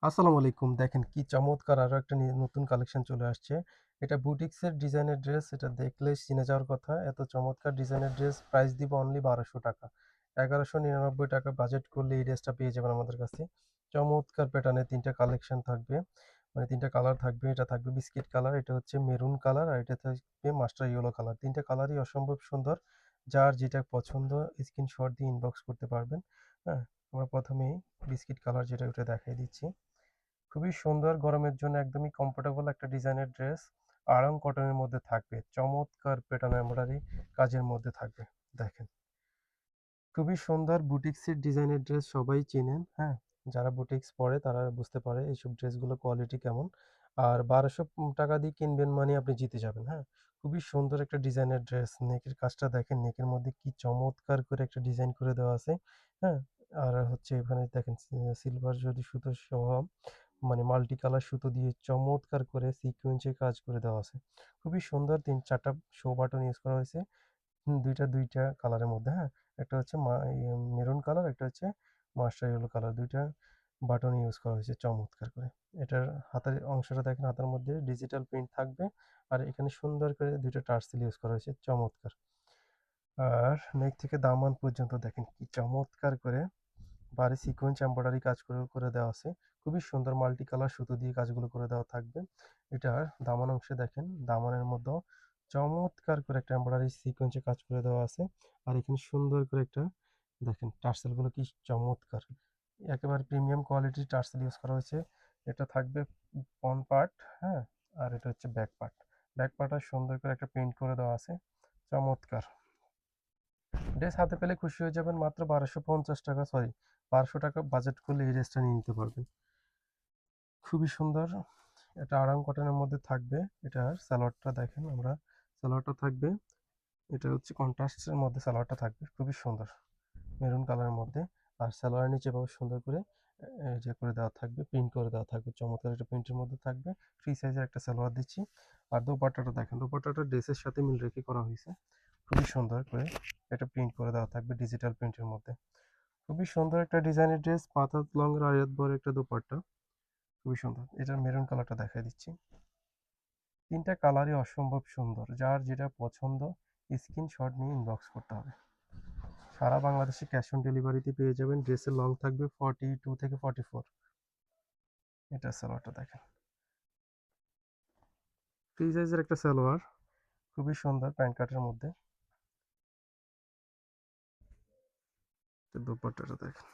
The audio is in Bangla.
আসসালামু আলাইকুম। দেখেন কি চমৎকার আরো একটা নতুন কালেকশন চলে আসছে। এটা বুটিক্সের ডিজাইনের ড্রেস। এটা দেখলে চিনে যাওয়ার কথা। এত চমৎকার ডিজাইনের ড্রেস প্রাইস দিব অনলি ৳১২০০। ৳১১৯৯ বাজেট করলে এই ড্রেসটা পেয়ে যাবেন আমাদের কাছে। চমৎকার প্যাটার্নের ৩ টা কালেকশন থাকবে। মানে ৩ টা কালার থাকবে। এটা থাকবে বিস্কিট কালার, এটা হচ্ছে মেরুন কালার আর এটা থাকবে মাস্টার ইয়েলো কালার। ৩ টা কালারই অসম্ভব সুন্দর। যার যেটা পছন্দ স্ক্রিনশট দিয়ে ইনবক্স করতে পারবেন। হ্যাঁ? আমরা ১ম এই বিস্কিট কালার যেটা ওটা দেখাই দিচ্ছি। খুবই সুন্দর গরমের জন্য একদমই কমফোর্টেবল একটা ডিজাইনের ড্রেস। আড়ং কটনের মধ্যে থাকবে। চমৎকার প্যাটার্ন এমব্রয়ডারি কাজের মধ্যে থাকবে। দেখেন। খুবই সুন্দর বুটিক্সের ডিজাইনের ড্রেস সবাই চেনেন, হ্যাঁ? যারা বুটিক্স পরে তারা বুঝতে পারে এইসব ড্রেসগুলো কোয়ালিটি কেমন। আর ৳১২০০ দিয়ে কিনবেন মানে আপনি জিতে যাবেন, হ্যাঁ? খুবই সুন্দর একটা ডিজাইনের ড্রেস। নেকের কাজটা দেখেন, নেকের মধ্যে কি চমৎকার করে একটা ডিজাইন করে দেওয়া আছে, হ্যাঁ? আর হচ্ছে এখানে দেখেন সিলভার জরি সুতো সহ মানে মাল্টি কালার সুতো দিয়ে চমৎকার করে সিকোয়েন্সের কাজ করে দেওয়া আছে। খুবই সুন্দর ৩-৪ টা শো বাটন ইউজ করা হয়েছে। ২ টা কালারের মধ্যে, হ্যাঁ? একটা হচ্ছে মেরুন কালার, একটা হচ্ছে মাস্টার ইয়েলো কালার। ২ টা বাটন ইউজ করা হয়েছে চমৎকার করে। এটার হাতের অংশটা দেখেন, হাতের মধ্যে ডিজিটাল প্রিন্ট থাকবে। আর এখানে সুন্দর করে ২ টা টার্সেল ইউজ করা হয়েছে চমৎকার। আর নেক থেকে দামান পর্যন্ত দেখেন কি চমৎকার করে ভারী সিকোয়েন্স এমব্রয়ডারি কাজ করে দেওয়া আছে। খুবই সুন্দর মাল্টি কালার সুতো দিয়ে কাজগুলো করে দেওয়া থাকবে। এটার দামান অংশে দেখেন, দামানের মধ্যেও চমৎকার করে একটা এমব্রয়ডারি সিকোয়েন্সে কাজ করে দেওয়া আছে। আর এখানে সুন্দর করে একটা দেখেন টার্সেল গুলো কি চমৎকার। একেবারে প্রিমিয়াম কোয়ালিটির টার্সেল ইউজ করা হয়েছে। এটা থাকবে ফ্রন্ট পার্ট, হ্যাঁ? আর এটা হচ্ছে ব্যাক পার্ট। ব্যাক পার্টটা সুন্দর করে একটা প্রিন্ট করে দেওয়া আছে। চমৎকার। ড্রেস হাতে পেলে খুশি হয়ে যাবেন। মাত্র ৳১২৫০, সরি ৳১২০০ বাজেট করলে এই ড্রেসটা নিয়ে নিতে পারবেন। খুবই সুন্দর। এটা আরাম কটনের মধ্যে থাকবে। এটার সালোয়ারটা দেখেন আমরা। সালোয়ারটা থাকবে, এটা হচ্ছে কন্ট্রাস্টের মধ্যে সালোয়ারটা থাকবে। খুবই সুন্দর। মেরুন কালারের মধ্যে। আর সালোয়ারের নিচে এভাবে সুন্দর করে যে করে দেওয়া থাকবে, প্রিন্ট করে দেওয়া থাকবে। চমৎকার একটা প্রিন্টের মধ্যে থাকবে। ফ্রি সাইজের একটা সালোয়ার দিচ্ছি। আর দোপাট্টাটা দেখেন। দোপাট্টাটা ড্রেসের সাথে মিল রেখে করা হইছে। খুবই সুন্দর করে এটা প্রিন্ট করে দেওয়া থাকবে ডিজিটাল প্রিন্টের মধ্যে। খুবই সুন্দর একটা ডিজাইনের ড্রেস, ৫ হাত লং এর আড়াই হাত বড় একটা দোপাট্টা। খুবই সুন্দর। এটার মেরুন কালারটা দেখাই দিচ্ছি। ৩ টা কালারই অসম্ভব সুন্দর। যার যেটা পছন্দ স্ক্রিনশট নিয়ে ইনবক্স করতে হবে। সারা বাংলাদেশে ক্যাশ অন ডেলিভারিতে পেয়ে যাবেন। ড্রেসের লং থাকবে 42 থেকে 44। এটার সালোয়ারটা দেখেন। ফ্রি সাইজের একটা সালোয়ার। খুবই সুন্দর প্যান্ট কাটের মধ্যে। দোপাট্টাটা দেখেন।